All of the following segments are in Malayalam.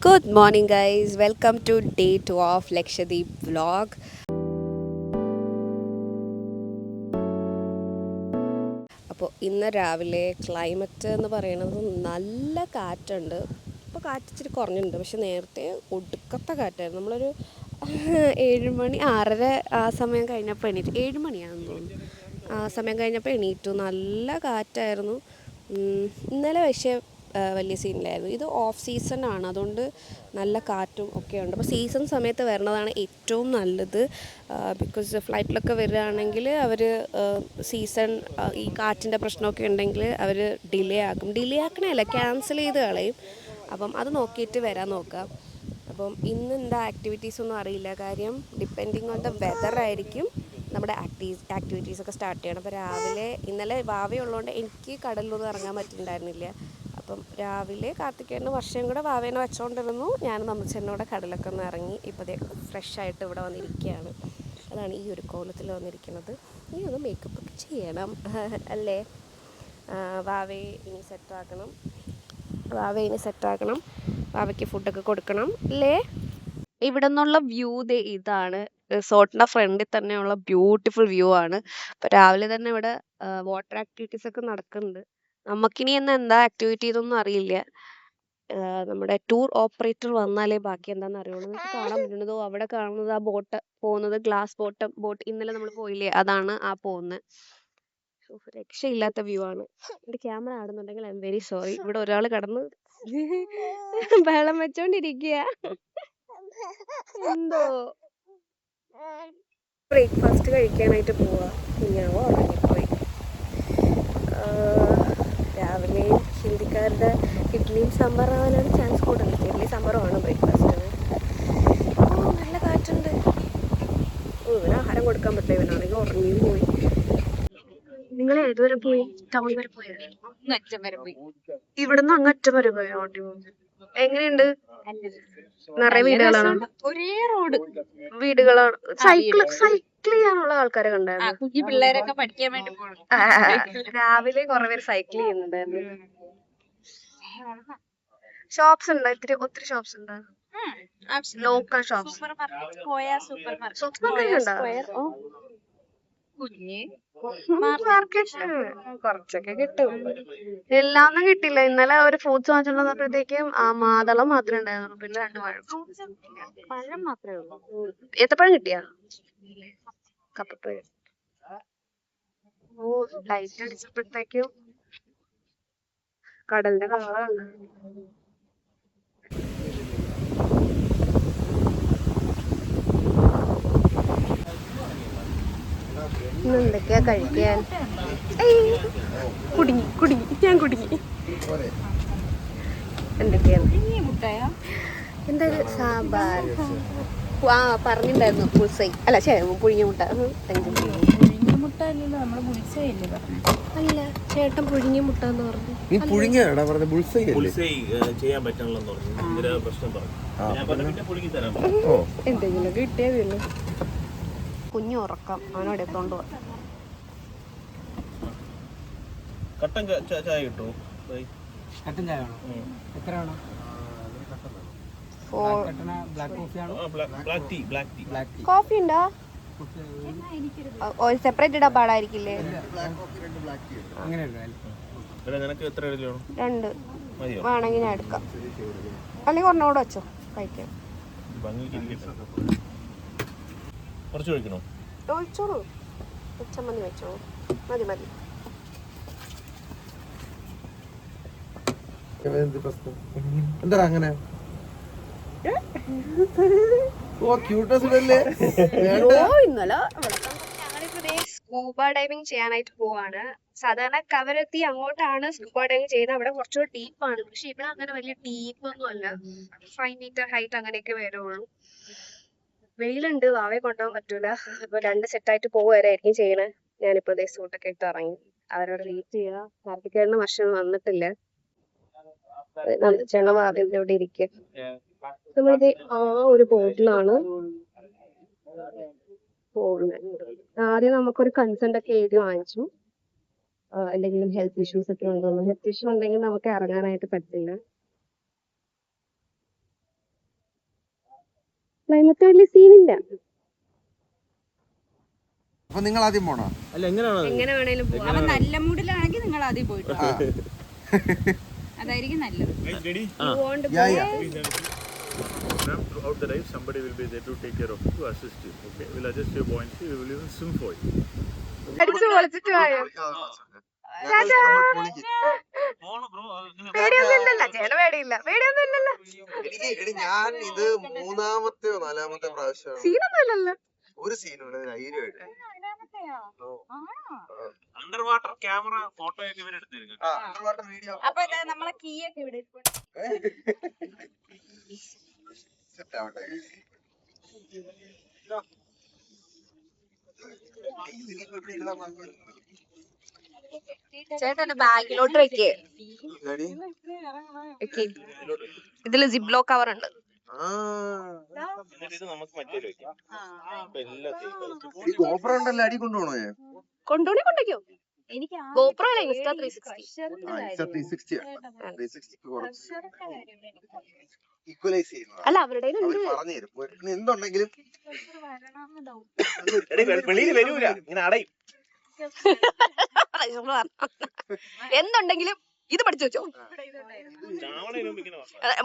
Good morning, guys. Welcome to day 2 of Lakshadweep vlog. അപ്പോൾ ഇന്ന് രാവിലെ ക്ലൈമറ്റ് എന്ന് പറയുന്നത് നല്ല കാറ്റുണ്ട്. ഇപ്പോൾ കാറ്റ് ഇച്ചിരി കുറഞ്ഞിട്ടുണ്ട്, പക്ഷെ നേരത്തെ ഒടുക്കത്തെ കാറ്റായിരുന്നു. നമ്മളൊരു 7 മണി 6:30 ആ സമയം കഴിഞ്ഞപ്പോൾ എണീറ്റു. 7 മണിയാണെന്ന് തോന്നുന്നു. ആ സമയം കഴിഞ്ഞപ്പോൾ എണീറ്റു. നല്ല കാറ്റായിരുന്നു. ഇന്നലെ പക്ഷേ വലിയ സീനിലായിരുന്നു. ഇത് ഓഫ് സീസൺ ആണ്, അതുകൊണ്ട് നല്ല കാറ്റും ഒക്കെ ഉണ്ട്. അപ്പോൾ സീസൺ സമയത്ത് വരുന്നതാണ് ഏറ്റവും നല്ലത്. ബിക്കോസ് ഫ്ലൈറ്റിലൊക്കെ വരികയാണെങ്കിൽ അവർ സീസൺ ഈ കാറ്റിൻ്റെ പ്രശ്നമൊക്കെ ഉണ്ടെങ്കിൽ അവർ ഡിലേ ആക്കണമല്ല, ക്യാൻസൽ ചെയ്ത് കളയും. അപ്പം അത് നോക്കിയിട്ട് വരാൻ നോക്കാം. അപ്പം ഇന്ന് എന്താ ആക്ടിവിറ്റീസ് ഒന്നും അറിയില്ല, കാര്യം ഡിപ്പെൻഡിങ് ഓൺ ദ വെതർ ആയിരിക്കും നമ്മുടെ ആക്ടിവിറ്റീസൊക്കെ സ്റ്റാർട്ട് ചെയ്യണം. അപ്പോൾ രാവിലെ ഇന്നലെ വാവയുള്ളതുകൊണ്ട് എനിക്ക് കടലിലൊന്നും ഇറങ്ങാൻ പറ്റിയിട്ടുണ്ടായിരുന്നില്ല. അപ്പം രാവിലെ കാർത്തികേയനും വർഷയും കൂടെ വാവേനെ വെച്ചുകൊണ്ടിരുന്നു. ഞാൻ നമ്മച്ചേനോടെ കടലൊക്കെ ഒന്ന് ഇറങ്ങി ഇപ്പോൾ ഫ്രഷ് ആയിട്ട് ഇവിടെ വന്നിരിക്കുകയാണ്. അതാണ് ഈ ഒരു കോലത്തിൽ വന്നിരിക്കുന്നത്. ഇനി ഒന്ന് മേക്കപ്പ് ഒക്കെ ചെയ്യണം അല്ലേ. വാവയെ ഇനി സെറ്റാക്കണം. വാവയ്ക്ക് ഫുഡൊക്കെ കൊടുക്കണം അല്ലേ. ഇവിടെ നിന്നുള്ള വ്യൂ ഇതാണ്. റിസോർട്ടിൻ്റെ ഫ്രണ്ടിൽ തന്നെയുള്ള ബ്യൂട്ടിഫുൾ വ്യൂ ആണ്. അപ്പോൾ രാവിലെ തന്നെ ഇവിടെ വാട്ടർ ആക്ടിവിറ്റീസ് ഒക്കെ നടക്കുന്നുണ്ട്. നമുക്കിനി എന്താ ആക്ടിവിറ്റി ഇതൊന്നും അറിയില്ല. നമ്മുടെ ടൂർ ഓപ്പറേറ്റർ വന്നാലേ ബാക്കി എന്താണെന്ന് അറിയുള്ളൂ. നിങ്ങൾക്ക് കാണാൻ പറ്റുന്നതോ അവിടെ കാണുന്നത് ആ ബോട്ട് പോകുന്നത്, ഗ്ലാസ് ബോട്ട് ഇന്നലെ നമ്മൾ പോയില്ലേ, അതാണ് ആ പോകുന്നത്. രക്ഷയില്ലാത്ത വ്യൂ ആണ്. എൻ്റെ ക്യാമറ ആടുന്നുണ്ടെങ്കിൽ ഐ എം വെരി സോറി. ഇവിടെ ഒരാൾ കിടന്ന് വെള്ളം വെച്ചോണ്ടിരിക്കുക. എന്തോ ബ്രേക്ക്ഫാസ്റ്റ് കഴിക്കാനായിട്ട് പോവാ. കുഞ്ഞാവോ ഉറങ്ങിപ്പോയി. രാവിലെ ഹിന്ദിക്കാരുടെ ഇഡ്ഡലിയും സാമ്പാറാവാനാണ് ചാൻസ് കൂടുതൽ. ഇഡ്ഡലി സാമ്പാറുമാണ് ബ്രേക്ക്ഫാസ്റ്റിന്. നല്ല കാറ്റുണ്ട്. ഇവന് ആഹാരം കൊടുക്കാൻ പറ്റില്ല, ഇവനാണെങ്കിൽ ഉറങ്ങിയും പോയി. നിങ്ങൾ ഏതുവരെ പോയി? ടൗൺ വരെ പോയായിരുന്നു? അറ്റം വരെ പോയി. ഇവിടുന്ന് അങ്ങറ്റം വരെ പോയോ? എങ്ങനെയുണ്ട്? നിറയെ വീടുകളാണ്. ഒരേ റോഡ് വീടുകളാണ്. സൈക്കിൾ ചെയ്യാനുള്ള ആൾക്കാരെ കണ്ടായിരുന്നു. കുഞ്ഞു പിള്ളേരൊക്കെ പഠിക്കാൻ വേണ്ടി പോകണം. രാവിലെ കുറെ പേര് സൈക്കിൾ ചെയ്യുന്നുണ്ടായിരുന്നു. ഷോപ്സ് ഉണ്ടോ? ഒത്തിരി ഷോപ്സ് ഉണ്ടോ? Local shops. സൂപ്പർ മാർക്കറ്റ് ഉണ്ടോ? കുറച്ചൊക്കെ കിട്ടും. എല്ലാം ഒന്നും കിട്ടില്ല. ഇന്നലെ ഒരു ഫ്രൂട്ട്സ് വാങ്ങിച്ചോണ്ടപ്പോഴത്തേക്കും മാതളം മാത്രമേ ഉണ്ടായിരുന്നു, പിന്നെ 2 പഴം മാത്രമേ ഉള്ളൂ. ഏത്തപ്പഴം കിട്ടിയാ? കപ്പപ്പഴം. ലൈറ്റ് അടിച്ചപ്പോഴത്തേക്കും കടലിന്റെ കളറാണ്. എന്തൊക്കെയാ കഴിക്കാൻ? ഞാൻ കുടുങ്ങി. എന്തൊക്കെയാണ്? എന്താ സാമ്പാർ? പറഞ്ഞിട്ടുണ്ടായിരുന്നു പുളിസൈ അല്ല, പുഴുങ്ങിയ മുട്ട. അല്ല, ചേട്ടൻ പുഴുങ്ങിയ മുട്ട എന്ന് പറഞ്ഞു. എന്തെങ്കിലും കിട്ടിയതല്ലോ. കുഞ്ഞു ഉറക്കം, അവനോട് എത്തോണ്ട് പോവാ. കട്ടൻ ചായ കിട്ടുമോ? കട്ടൻ ചായ വേണോ? എത്ര വേണം? കോഫി ഉണ്ടോ? ഒരു സെപ്പറേറ്റ് ഇടാൻ പാടായിരിക്കില്ലേ? രണ്ട് വേണമെങ്കിൽ ഞാൻ എടുക്കാം, അല്ലെങ്കിൽ ഒരെണ്ണോടെ വെച്ചോ കഴിക്കാം. ഒഴിച്ചോളൂ, ചമ്മന്തി വെച്ചോളൂ. മതി. എന്താ അങ്ങനെ ഇന്നലെ സ്കൂബ ഡൈവിങ് ചെയ്യാനായിട്ട് പോവാണ്. സാധാരണ കവരെത്തി അങ്ങോട്ടാണ് സ്കൂബ ഡൈവിങ് ചെയ്യുന്നത്. അവിടെ കുറച്ചുകൂടി ഡീപ്പാണ്, പക്ഷെ ഇവിടെ അങ്ങനെ വലിയ ഡീപ്പ് ഒന്നും അല്ല. 5 മീറ്റർ ഹൈറ്റ് അങ്ങനെയൊക്കെ വരുള്ളൂ. വെയിലുണ്ട്, വാവയെ കൊണ്ടുപോകാൻ പറ്റൂല. അപ്പൊ 2 സെറ്റായിട്ട് പോവുകയായിരിക്കും ചെയ്യണേ. ഞാനിപ്പോ സൂട്ടൊക്കെ ഇട്ട് ഇറങ്ങി. അവരോട് വെയിറ്റ് ചെയ്യുക. കാർത്തികേയന് വർഷം വന്നിട്ടില്ല. വാവിന്റെ അവിടെ ഇരിക്കുക. നമ്മളിത് ഒരു ബോട്ടിലാണ് പോകുന്നത്. ആദ്യം നമുക്കൊരു കൺസെന്റ് ഒക്കെ എഴുതി വാങ്ങിച്ചു. എന്തെങ്കിലും ഹെൽത്ത് ഇഷ്യൂസ് ഒക്കെ ഉണ്ടോ? ഹെൽത്ത് ഇഷ്യൂ ഉണ്ടെങ്കിൽ നമുക്ക് ഇറങ്ങാനായിട്ട് പറ്റില്ല. ക്ലൈമറ്റ് വലിയ സീനില്ല. അപ്പൊ നിങ്ങൾ ആദ്യം പോണോ? അല്ല എങ്ങനെയാണ് എങ്ങനെ വേണേലും പോവാം. അവൻ നല്ല മൂഡിലാണെങ്കിൽ നിങ്ങൾ ആദ്യം പോയിട്ട് വാ. അതായിരിക്കും നല്ലത്. ready? You want to Yeah, go? yeah. Ma'am, throughout the dive, somebody will be there to take care of you, to assist you. Okay, we'll adjust your buoyancy. We will even swim for you. അടിച്ച് പൊളിച്ചിട്ട് പോയോ? പേടിയൊന്നുമില്ലല്ലോ ചേട്ടന്, പേടിയില്ല, പേടിയൊന്നും ഇല്ലല്ലോ, ഞാൻ ഇത് മൂന്നാമത്തെയോ നാലാമത്തെ പ്രാവശ്യമാണ്. സീനൊന്നും ഇല്ലല്ലോ. ഒരു സീനുണ്ട് ധൈര്യമായിട്ട്. അണ്ടർ വാട്ടർ ക്യാമറ ഫോട്ടോ ഒക്കെ ഇവർ എടുത്തിരിക്കും. വീഡിയോ അപ്പൊ നമ്മളെ കീ ഒക്കെ ഇവിടെ സെറ്റ് ആവട്ടെ. ചേട്ടന്റെ ബാഗിലോട്ട് വെക്കേ. ഇതില് ജിബ്ലോ കവർ ഉണ്ട്. എന്നിട്ട് ഇത് നമുക്ക് മറ്റേ വെക്കാം. അപ്പൊ എല്ലാத்தைയും ഈ ഗോപ്രോ ഉണ്ടല്ലോ, അടി കൊണ്ടുപോണോ? കൊണ്ടോണി കൊണ്ടേക്കോ. ഗോപ്രോ അല്ല, ഇൻസ്റ്റാ 360. ഈക്വലൈസ് ചെയ്യുന്നത് അല്ല അവരുടെ ഉണ്ട്. പറഞ്ഞുതരും എന്തുണ്ടെങ്കിലും. വെളിയിൽ വരൂല, ഇങ്ങനെ അടയും. എന്തുണ്ടെങ്കിലും ഇത് പഠിച്ചു വെച്ചോ. ചാവണേന് മുമ്പ് ഇങ്ങനെ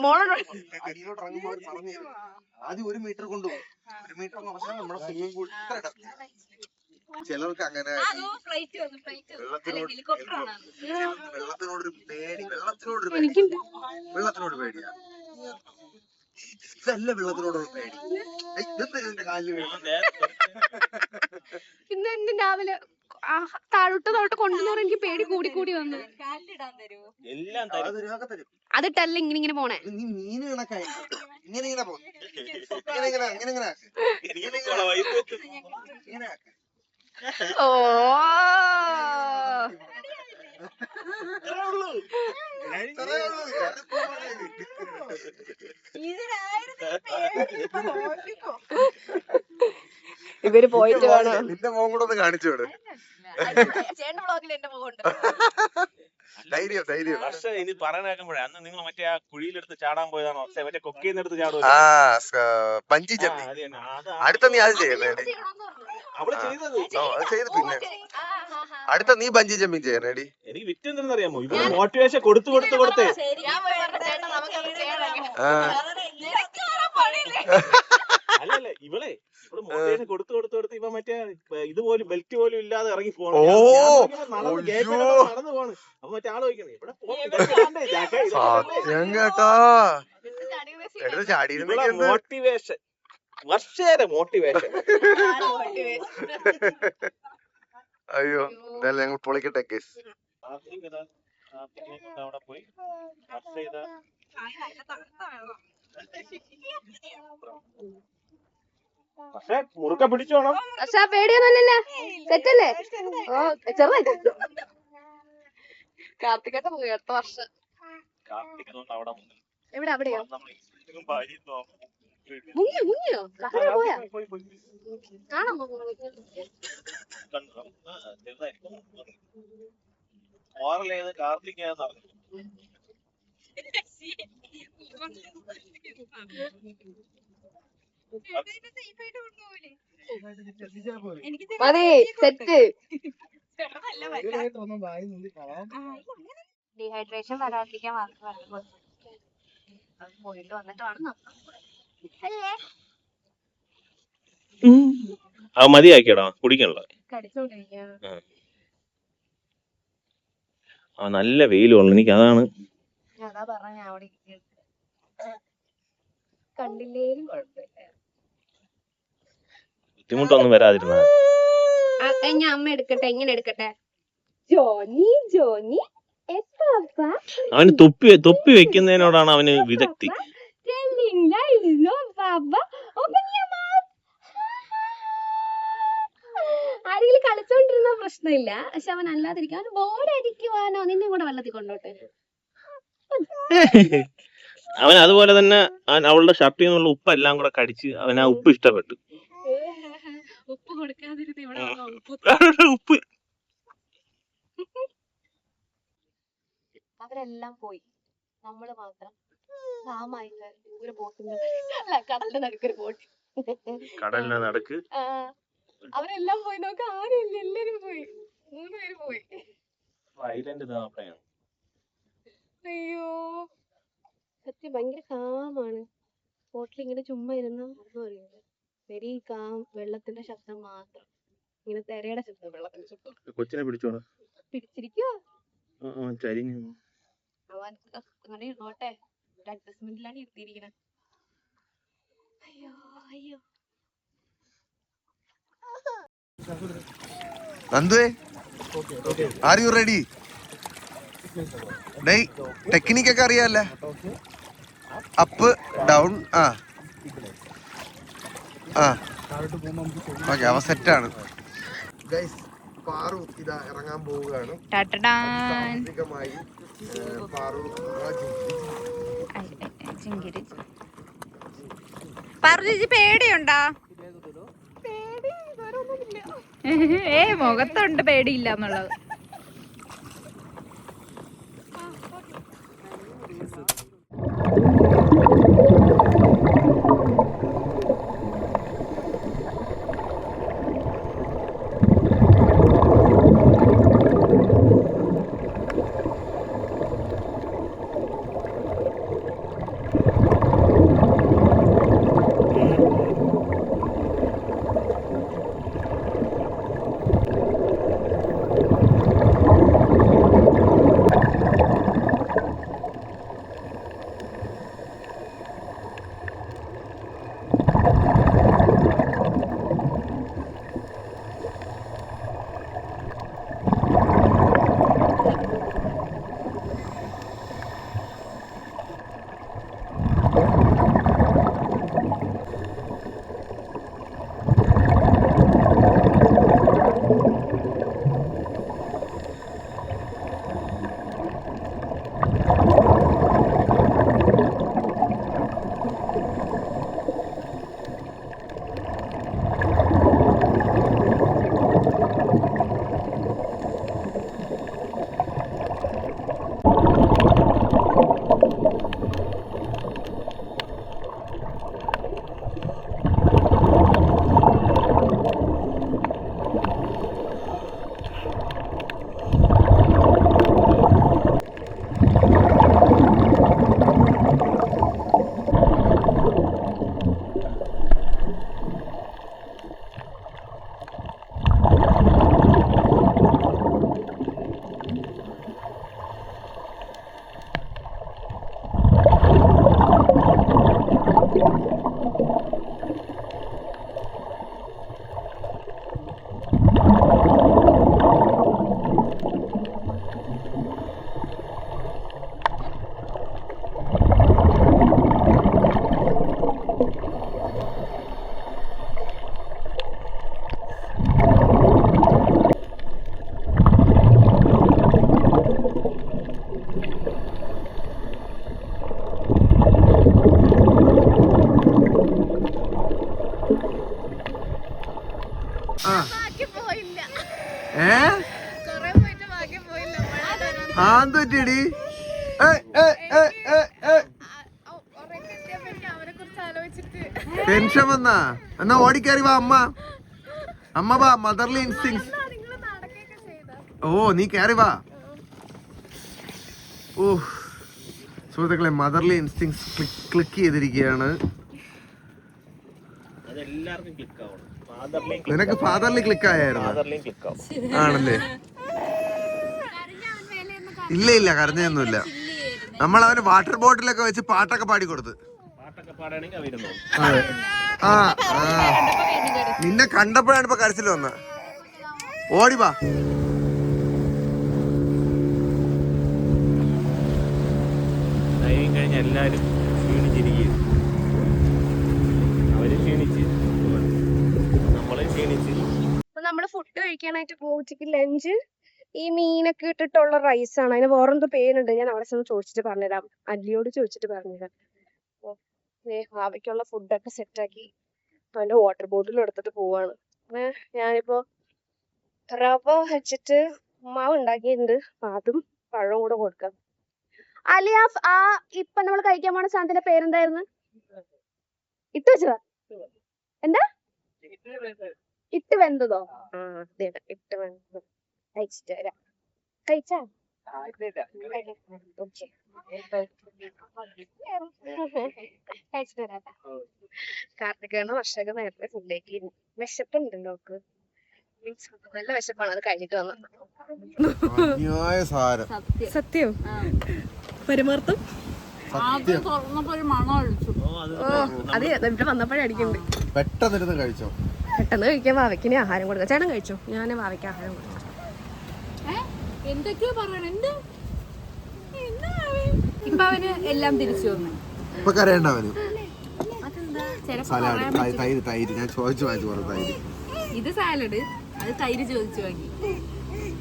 മോളോട് അടിയിലോട്ട് ഇറങ്ങുമ്പോൾ അവർ പറഞ്ഞുതരും. ആദ്യം 1 മീറ്റർ കൊണ്ടുപോകും. 1 മീറ്റർ എന്ന് പറഞ്ഞാൽ നമ്മുടെ സ്വിമ്മിംഗ് പൂൾ ചിലർക്ക് അങ്ങനെ വെള്ളത്തിനോടൊരു പേടി. വെള്ളത്തിനോട് പേടിയാ. ഇതല്ല വെള്ളത്തിനോടൊരു പേടി. കാലിൽ ഇന്ന് എന്നെ രാവിലെ താഴോട്ട് കൊണ്ടുവന്നോറ് എനിക്ക് പേടി കൂടി കൂടി വന്നു. എല്ലാം തരും. അതിട്ടല്ല ഇങ്ങനെ പോണേ. നീ മീന് കണക്കായി ഇങ്ങനെ പോകും. ഓ ഇവര് പോയിട്ട് വേണം. നിന്റെ മോൻ കൂടെ ഒന്ന് കാണിച്ചു വിട്. ചേട്ടന്റെ ബ്ലോഗിൽ എന്റെ മുഖമുണ്ട്. ധൈര്യം. പക്ഷെ ഇനി പറയാനാക്കുമ്പോഴേ അന്ന് നിങ്ങൾ മറ്റേ ആ കുഴിയിലെടുത്ത് ചാടാൻ പോയതാണോ? മറ്റേ കൊക്കയിൽ എടുത്ത് ചാടും. Bungee jumpy. അടുത്ത നീ അത് ചെയ്യുന്നേ. അവിടെ ചെയ്തത് അത് ചെയ്ത് പിന്നെ അടുത്ത നീ ബഞ്ചി ജമ്പിങ് ചെയ്യണേടി. എനിക്ക് വിറ്റെന്തെന്നറിയാമോ? ഇവിടെ മോട്ടിവേഷൻ കൊടുത്തേ അല്ലല്ല ഇവളെ ഇവിടെ മോട്ടിവേഷൻ കൊടുത്ത് ഇവ മറ്റേ ഇതുപോലും ബെൽറ്റ് പോലും ഇല്ലാതെ ഇറങ്ങി പോകണം. നടന്നു പോണ്. അപ്പൊ മറ്റേ ആള് ചോദിക്കണേ ഇവിടെ മോട്ടിവേഷൻ വർഷേരെ മോട്ടിവേഷൻ. അയ്യോ എന്തായാലും ഞങ്ങൾ പൊളിക്കട്ടെ കേസ്. അവിടെ പോയി പക്ഷെ മുറുക്ക പിടിച്ചോണം. പക്ഷെ ആ പേടിയൊന്നുമില്ലല്ലേ? തെറ്റല്ലേ? ഓ ചെറുതായിട്ട് കാർത്തികേട്ട പോയി അടുത്ത വർഷം. എവിടെ? അവിടെയോ? മുങ്ങിയോ? കടലിൽ പോയാ? കാണാൻ മോറലേത് കാർത്തികേന്ന് പറഞ്ഞു. മതി സെറ്റ്. ഡീഹൈഡ്രേഷൻ വരാതിരിക്കാൻ മാത്രമല്ല പോയിട്ട് വന്നിട്ട് വേണം. അത് മതിയാക്കിയടാ കുടിക്കണല്ലോ. ആ നല്ല വെയിലുള്ളു. എനിക്ക് അതാണ് അതാ പറഞ്ഞ അവിടെ കണ്ടില്ലേലും കുഴപ്പമില്ല. ബുദ്ധിമുട്ടൊന്നും വരാതിരുന്ന ഞാൻ അമ്മ എടുക്കട്ടെ. എങ്ങനെ എടുക്കട്ടെ? ജോനി അവന് തൊപ്പി വെക്കുന്നതിനോടാണ് അവന് വിദഗ്ധി. ആരെങ്കിലും കളിച്ചോണ്ടിരുന്ന പ്രശ്നമില്ല. പക്ഷെ അവൻ അല്ലാതിരിക്കും. അവന് ബോർഡടിക്കുവാനോ നിന്നെ കൂടെ വെള്ളത്തിൽ കൊണ്ടോട്ടെ. അവൻ അതുപോലെ തന്നെ അവളുടെ ഷർട്ടിൽ നിന്നുള്ള ഉപ്പ് എല്ലാം കൂടെ കടിച്ച് അവൻ ആ ഉപ്പ് ഇഷ്ടപ്പെട്ടു. ഉപ്പ് കൊടുക്കാതിരുന്ന് ഇവിടെ ഉപ്പ് അവരെല്ലാം പോയി. നമ്മള് മാത്രം ഒരു ബോട്ടിന്റെ കടലിന്റെ നടുക്കൊരു ബോട്ട്. കടലിനെ നടക്ക്. അവരെല്ലാം പോയി നോക്കാം, ആരും ഇല്ല, എല്ലാരും പോയി, 3 പേര് പോയി. ഐലൻഡ് താമസയാണ്. അയ്യോ സത്യം ഭയങ്കര കാമാണ്. ബോട്ടിൽ ഇങ്ങനെ ചുമ്മാ ഇരുന്ന ഒന്നും അറിയില്ല. വെരി കാം, വെള്ളത്തിന്റെ ശബ്ദം മാത്രം, ഇങ്ങനെ തിരയുടെ ശബ്ദം, വെള്ളത്തിന്റെ ശബ്ദം. കൊച്ചിനെ പിടിച്ചോളാം. പിടിച്ചിരിക്കുവോ ചരിഞ്ഞു. അവൻ അങ്ങനെ ഇരുന്നോട്ടെ, ഒരു അഡ്ജസ്റ്റ്മെന്റിലാണ് ഇരുത്തിയിരിക്കണേ. അയ്യോ അയ്യോ നന്ദുവേ, ആർ യു റെഡി? ടെക്നിക്കൊക്കെ അറിയാല്ലേ? Up down. ഓക്കെ, അവ സെറ്റാണ്. ഗൈസ്, പാറു ഇതാ ഇറങ്ങാൻ പോവുകയാണ്. സാഹസികമായി പാറു പറഞ്ഞു. പേടിയുണ്ടോ? മുഖത്തുണ്ട് പേടിയില്ല എന്നുള്ളത്. പറ്റിയടി? ടെൻഷൻ വന്നാ? എന്നാ ഓടിക്കറി വാ അമ്മ. അമ്മ വാ, മദർലി ഇൻസ്റ്റിങ്സ്. ഓ നീ കയറി വാ. ഓ സുഹൃത്തുക്കളെ, മദർലി ഇൻസ്റ്റിങ്സ് ക്ലിക്ക് ചെയ്തിരിക്കുകയാണ്. നിനക്ക് ഫാദർലി ക്ലിക്ക് ആയിരുന്നു? ആണല്ലേ? ഇല്ല ഇല്ല, കരഞ്ഞൊന്നുമില്ല. നമ്മൾ അവന് വാട്ടർ ബോട്ടിലൊക്കെ വെച്ച് പാട്ടൊക്കെ പാടി കൊടുത്ത്. നിന്നെ കണ്ടപ്പോഴാണ് ഇപ്പൊ കരച്ചിൽ വന്ന. ഓടിവാ. എല്ലാരും ക്ഷീണിച്ചിരിക്കും. അവര് ക്ഷീണിച്ച്, നമ്മളെ ക്ഷീണിച്ച്. നമ്മള് ഫുഡ് കഴിക്കാനായിട്ട് പോകും. ഉച്ചക്ക് ലഞ്ച് ഈ മീനൊക്കെ ഇട്ടിട്ടുള്ള റൈസാണ്. അതിന് വേറെന്തോ പേരുണ്ട്, ഞാൻ അവിടെ ചെന്ന് ചോദിച്ചിട്ട് പറഞ്ഞുതരാം. അല്ലിയോട് ചോദിച്ചിട്ട് പറഞ്ഞുതരാം. ഭാവിക്കുള്ള ഫുഡൊക്കെ സെറ്റാക്കി അവന്റെ വാട്ടർ ബോട്ടിൽ എടുത്തിട്ട് പോവാണ്. ഞാനിപ്പോ റവ വെച്ചിട്ട് ഉമ്മാവ് ഉണ്ടാക്കിയിട്ടുണ്ട്. അതും പഴവും കൂടെ കൊടുക്കാം. അലിയാഫ്, ഇപ്പൊ നമ്മൾ കഴിക്കാൻ പോണ സാധനത്തിന്റെ പേരെന്തായിരുന്നു? ഇട്ട് വെച്ചതാ. എന്താ ഇട്ട് വെന്തതോ? ആ അതെ ഇട്ട് വെന്തത് കഴിച്ചിട്ട് വരാം. കഴിച്ചാ ഓക്കെ കഴിച്ചിട്ട് വരാം. കാർത്തികേണ വർഷക നേരത്തെ ഫുഡിലേക്ക് വിശപ്പുണ്ടല്ലോ നോക്ക്. മീൻസ് നല്ല വിശപ്പാണ്, അത് കഴിഞ്ഞിട്ട് വന്നത്. അന്യായ സാരം. സത്യം പരമാർത്ഥം. ആദ്യം തുറന്നപ്പോ ഒരു മണം അടിച്ചു. അതെ ഇവിടെ വന്നപ്പോഴേ അടിക്കുന്നുണ്ട്. പെട്ടെന്നിരുന്ന് കഴിച്ചോ? പെട്ടെന്ന് കഴിക്കാൻ വാവയ്ക്കിന് ആഹാരം കൊടുക്കാം. ചേട്ടൻ കഴിച്ചോ? ഞാൻ വാവയ്ക്ക് ആഹാരം കൊടുക്കാം. എന്തൊക്കെയോ പറയണ ഇപ്പൊ അവന് എല്ലാം തിരിച്ചു വന്നു. ഇപ്പൊ കരയണ്ട അവന്. ചിലപ്പോ സലാഡ്, തൈര് തൈര് ഞാൻ ചോദിച്ചു വാങ്ങിച്ചു പറഞ്ഞു. തൈര്, ഇത് സാലഡ്, അത് തൈര് ചോദിച്ചു വാങ്ങി.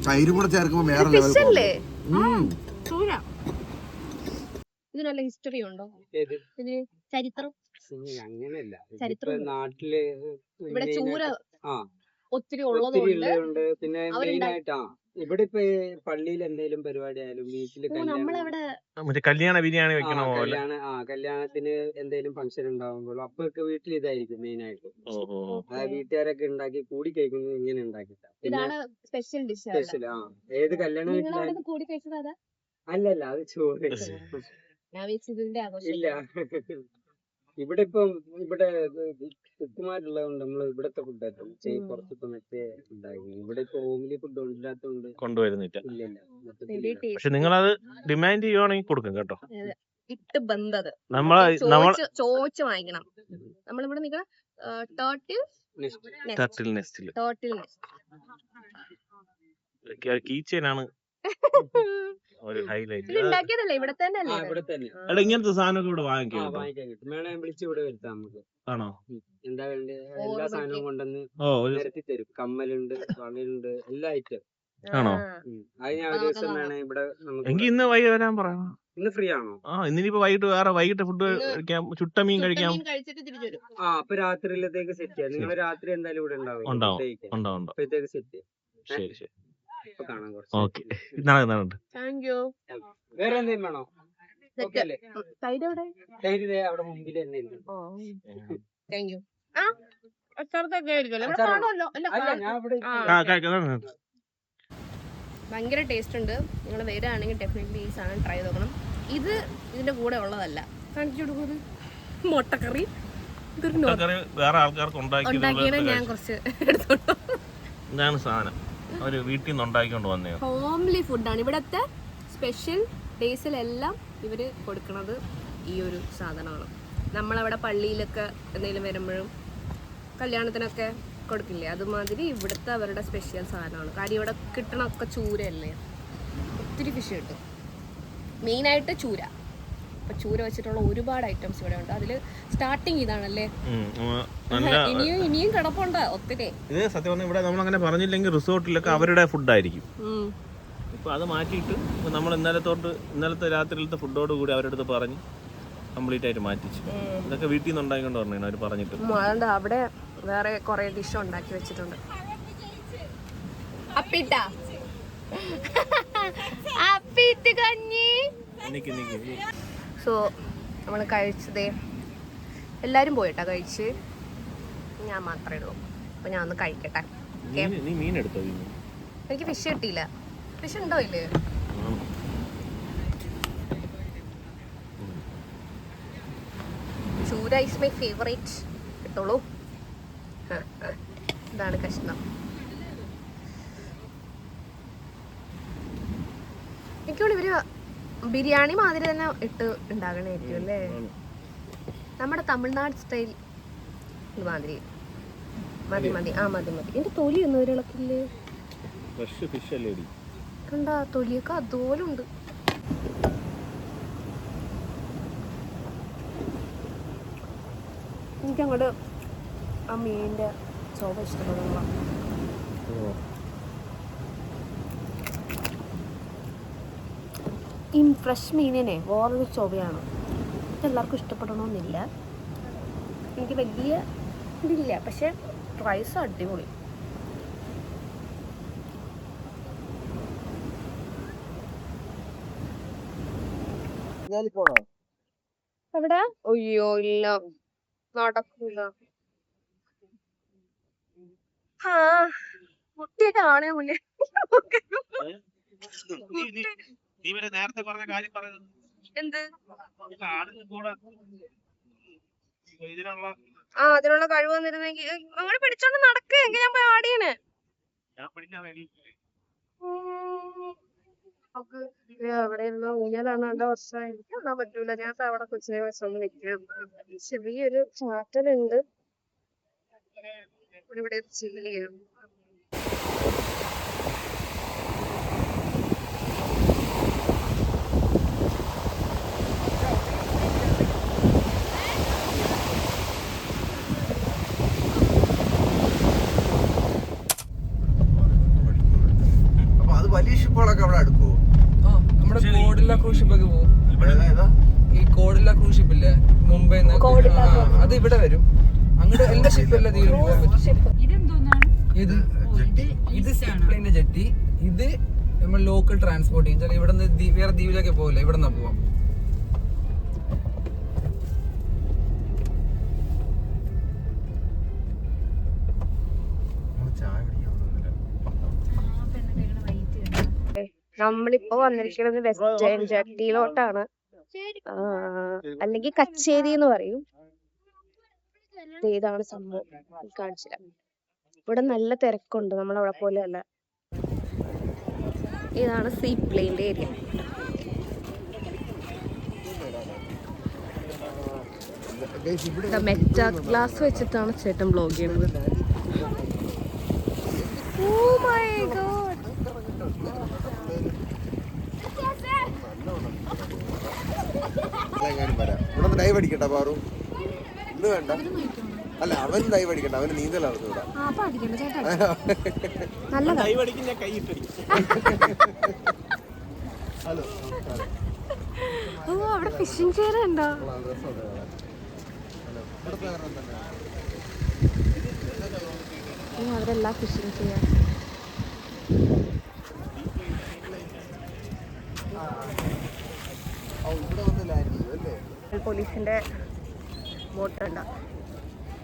തൈരും കൂടെ ചേർക്കുമ്പോ വേറെ ലെവൽ. ചൂര ഇത് നല്ല ഹിസ്റ്ററി ഉണ്ടോ? ഇതിന് ചരിത്രം അങ്ങനെയല്ല. ചരിത്രം നാട്ടില് ഇവിടെ ചൂര ഒത്തിരി ഉള്ളതുണ്ട്. ഉള്ളതുകൊണ്ട് പിന്നെ മെയിൻ ആയിട്ടാ ഇവിടെ ഇപ്പൊ പള്ളിയിൽ എന്തെങ്കിലും പരിപാടി ആയാലും വീട്ടില് നമ്മളവിടെ മറ്റേ കല്യാണ ബിരിയാണി വെക്കണ പോലെ. കല്യാണത്തിന് എന്തെങ്കിലും ഫംഗ്ഷൻ ഉണ്ടാകുമ്പോൾ അപ്പൊക്കെ വീട്ടിൽ ഇതായിരിക്കും മെയിൻ ആയിട്ട്. വീട്ടുകാരൊക്കെ ഉണ്ടാക്കി കൂടി കഴിക്കുന്നത് ഇങ്ങനെ ഉണ്ടാക്കിട്ടാ. ഇതാണ് സ്പെഷ്യൽ ഡിഷ്. സ്പെഷ്യൽ ഏത് കല്യാണം വീട്ടിലായാലും കൂടി കഴിച്ചത് അതാ? അല്ലല്ല, അത് ചോറ് ഞാൻ ഇതിന്റെ ആഘോഷം ഇല്ല. ഇവിടെ ഇപ്പം ഇവിടെ കുക്കുമാരുള്ളതുകൊണ്ട് നമ്മള് ഇവിടത്തെ ഫുഡ് ആയിട്ടും കുറച്ചിപ്പോ മറ്റേ ഉണ്ടാക്കി. ഇവിടെ ഇപ്പൊ ഹോംലി ഫുഡ് ഇല്ലാത്തതുകൊണ്ട് കൊണ്ടുവരുന്നില്ല. ഇല്ല. പക്ഷെ നിങ്ങളത് ഡിമാൻഡ് ചെയ്യുവാണെങ്കിൽ കൊടുക്കും കേട്ടോ. ഇട്ട് ബന്ധത് ചോദിച്ച് വാങ്ങിക്കണം. നമ്മളിവിടെ നിൽക്കണം ടർട്ടിൽ നെസ്റ്റിൽ കീ ചെയിനാണ് ഒരു ഹൈലൈറ്റ്. ഉണ്ടാക്കിയതല്ലേ ഇവിടെ തന്നെ അല്ലേ? എടാ ഇങ്ങനത്തെ സാധനമൊക്കെ ഇവിടെ വാങ്ങിക്കാം. വാങ്ങിക്കാൻ കിട്ടും. വേണേ വിളിച്ച് ഇവിടെ വരുത്താം നമുക്ക്. ആണോ? എന്താ വേണ്ടേ എല്ലാ സാധനവും കൊണ്ടുവന്ന് നിരത്തി തരും. കമ്മലുണ്ട്, വളയുണ്ട്, എല്ലാ ഐറ്റം. ആണോ? അത് ഞാൻ ഒരു ദിവസം വേണേ ഇവിടെ നമുക്ക്. എങ്കിൽ ഇന്ന് വൈകി വരാൻ പറയാം. ഇന്ന് ഫ്രീ ആണോ? ഇന്നിപ്പോ വൈകിട്ട് ഫുഡ് കഴിക്കാം, ചുട്ട മീൻ കഴിക്കാം. അപ്പൊ രാത്രിയിലത്തേക്ക് സെറ്റ് ചെയ്യാം. നിങ്ങൾ രാത്രി എന്തായാലും ഇവിടെ ഉണ്ടാവും. അപ്പോഴത്തേക്ക് സെറ്റ് ചെയ്യാം. ശരി ശരി. ഇപ്പൊ കാണാം കുറച്ച്. ഓക്കെ. ഇതാണ്. Thank you. വേറെ എന്തെങ്കിലും വേണോ? തൈര് എവിടെ? തൈര് അവിടെ മുമ്പിൽ തന്നെ ഉണ്ട്. Thank you. ഭയങ്കര ടേസ്റ്റ് ഉണ്ട്. നിങ്ങൾ വരികയാണെങ്കിൽ ഡെഫിനറ്റ്ലി ഈ സാധനം ട്രൈ ചെയ്ത് നോക്കണം. ഇത് ഇതിന്റെ കൂടെ ഉള്ളതല്ല. കാണിച്ചു കൊടുക്കുന്നത് മുട്ടക്കറി. വേറെ ആൾക്കാർക്ക് ഉണ്ടാക്കിയത് ഞാൻ കുറച്ച് എടുത്തോളൂ. ഇതാണ് സാധനം. അവര് വീട്ടിൽ നിന്ന് ഉണ്ടാക്കിക്കൊണ്ട് വന്നേ. ഹോംലി ഫുഡാണ് ഇവിടത്തെ സ്പെഷ്യൽ ഡേയ്സിലെല്ലാം ഇവര് കൊടുക്കുന്നത് ഈ ഒരു സാധനമാണ്. നമ്മളവിടെ പള്ളിയിലൊക്കെ എന്തെങ്കിലും വരുമ്പോഴും കല്യാണത്തിനൊക്കെ കൊടുക്കില്ലേ, അതുമാതിരി ഇവിടുത്തെ അവരുടെ സ്പെഷ്യൽ സാധനമാണ്. കാര്യം ഇവിടെ കിട്ടണമൊക്കെ ചൂരയല്ലേ, ഒത്തിരി ഫിഷ് കിട്ടും. മെയിനായിട്ട് ചൂര. അപ്പം ചൂര വെച്ചിട്ടുള്ള ഒരുപാട് ഐറ്റംസ് ഇവിടെ ഉണ്ട്. അതിൽ സ്റ്റാർട്ടിങ് ഇതാണല്ലേ. ഇനിയും കിടപ്പുണ്ട് ഒത്തിരി. ഇത് സത്യം പറഞ്ഞാൽ ഇവിടെ നമ്മൾ അങ്ങനെ പറഞ്ഞില്ലെങ്കിൽ റിസോർട്ടിലൊക്കെ അവരുടെ ഫുഡായിരിക്കും. ഇപ്പൊ അത് മാറ്റിയിട്ട് നമ്മൾ ഇന്നലത്തെ രാത്രിയിലത്തെ ഫുഡോട് കൂടി അവരുടെ അടുത്ത് പറഞ്ഞ് കംപ്ലീറ്റ് ആയിട്ട് മാറ്റിച്ചു. ഇതൊക്കെ വീട്ടിൽ നിന്ന് ഉണ്ടാക്കിക്കൊണ്ട് പറഞ്ഞു അവർ പറഞ്ഞിട്ട്. അതുകൊണ്ട് അവിടെ വേറെ കുറെ ഡിഷ് ഉണ്ടാക്കി വെച്ചിട്ടുണ്ട്. സോ നമ്മൾ കഴിച്ചതേ എല്ലാവരും പോയിട്ടാ കഴിച്ച്, ഞാൻ മാത്രമേ ഉള്ളൂ. അപ്പോൾ ഞാൻ ഒന്ന് കഴിക്കട്ടെ. എനിക്ക് ഫിഷ് കിട്ടിയില്ല. ഫിഷ് ഉണ്ടോ ഇല്ലേ? ചൂര ഈസ് മൈ ഫേവറേറ്റ്. കിട്ടുള്ളൂ. ഇതാണ് കഷ്ണം. എനിക്കോട് ഇവര് ബിരിയാണി മാതിരി തന്നെ ഇട്ട് ഉണ്ടാകണമായിരിക്കും അല്ലേ? നമ്മുടെ തമിഴ്നാട് സ്റ്റൈൽ മാതിരി. മതി മതി എന്റെ തൊലി ഒന്നും ഒരു ഇളക്കില്ലേ? കണ്ട തൊലിയൊക്കെ അതുപോലെ ഉണ്ട്. എനിക്കങ്ങോട്ട് ആ മീനിന്റെ ചോവ ഇഷ്ടപ്പെടുന്ന ഈ ഫ്രഷ് മീനിനെ വേറൊരു ചൊവയാണ്. ഇതെല്ലാവർക്കും ഇഷ്ടപ്പെടണമെന്നില്ല. എനിക്ക് വലിയ ഇതില്ല, പക്ഷെ പ്രൈസ് അടിപൊളി. എവിടെ? അയ്യോ ഇല്ല, നടക്കില്ല. ആ കുട്ടിയൊക്കെ ആണേ മുന്നേ നീ വരെ നേരത്തെ പറഞ്ഞ കാര്യം പറയുന്നത് എന്ത് കൂടെ ഇതിനുള്ള അതിനുള്ള കഴിവ് വന്നിരുന്നെങ്കിൽ അങ്ങനെ പിടിച്ചോണ്ട് നടക്കെങ്കിൽ ഞാൻ പോയി ആടിയനെ. ഞാൻ പിടിക്കാൻ വേണ്ടി അവിടെ ഇരുന്ന ഊഞ്ഞാലാണ് എന്റെ വർഷം എനിക്ക് കാണാൻ പറ്റൂല. ഞാൻ അവിടെ കൊച്ചിനെ വെച്ചൊന്ന് വെക്കാം. ചെറിയൊരു ചാറ്റലുണ്ട് ഇവിടെ ചില്ലിയാണ്. അപ്പൊ അത് വലിയ ഷിപ്പുകളൊക്കെ അവിടെ അടുക്കുവോ? നമ്മുടെ കോഡില്ല ക്രൂസ് ഷിപ്പൊക്കെ പോകും. ഈ കോഡില്ല ക്രൂസ് ഷിപ്പ് ഇല്ലേ മുംബൈ, അത് ഇവിടെ വരും. അങ്ങോട്ട് എല്ലാ ഷിപ്പും എല്ലാ ദ്വീപിലും പോകാൻ പറ്റും. ഇതെന്തോന്നാണ്? ഇത് സീപ്ലെയിന്റെ ജെട്ടി, ഇത് നമ്മൾ ലോക്കൽ ട്രാൻസ്പോർട്ട് ചെയ്യും. ചില ഇവിടെ നിന്ന് വേറെ ദ്വീപിലൊക്കെ പോകില്ല, ഇവിടെ നിന്നാ പോവാം. നമ്മളിപ്പോ വന്നിരിക്കുന്നത് വെസ്റ്റേൺ ജെട്ടിയിലോട്ടാണ്, അല്ലെങ്കിൽ കച്ചേരി എന്ന് പറയും. ഇതാണ് സംഭവം, കാണിച്ചില്ല. ഇവിടെ നല്ല തിരക്കുണ്ട്, നമ്മളവിടെ പോലെ അല്ല. ഇതാണ് സീ പ്ലെയിൻ്റെ ഏരിയ. മെറ്റാ ഗ്ലാസ് വെച്ചിട്ടാണ് ചേട്ടൻ ബ്ലോഗ് ചെയ്യുന്നത്. Oh my God. ഇവിടെ ഡൈവ് അടിക്കട്ടെ പാറു? ഇന്ന് വേണ്ട, അല്ല അവനും ഡൈവ് അടിക്കട്ടെ, അവന് നീന്തൽ അറിഞ്ഞൂടാ. അവിടെ ഫിഷിംഗ് ചെയർ ഉണ്ടോ? അവരെല്ലാം ഫിഷിംഗ് ചെയ്യാൻ. പോലീസിന്റെ ബോട്ട് ഉണ്ടോ?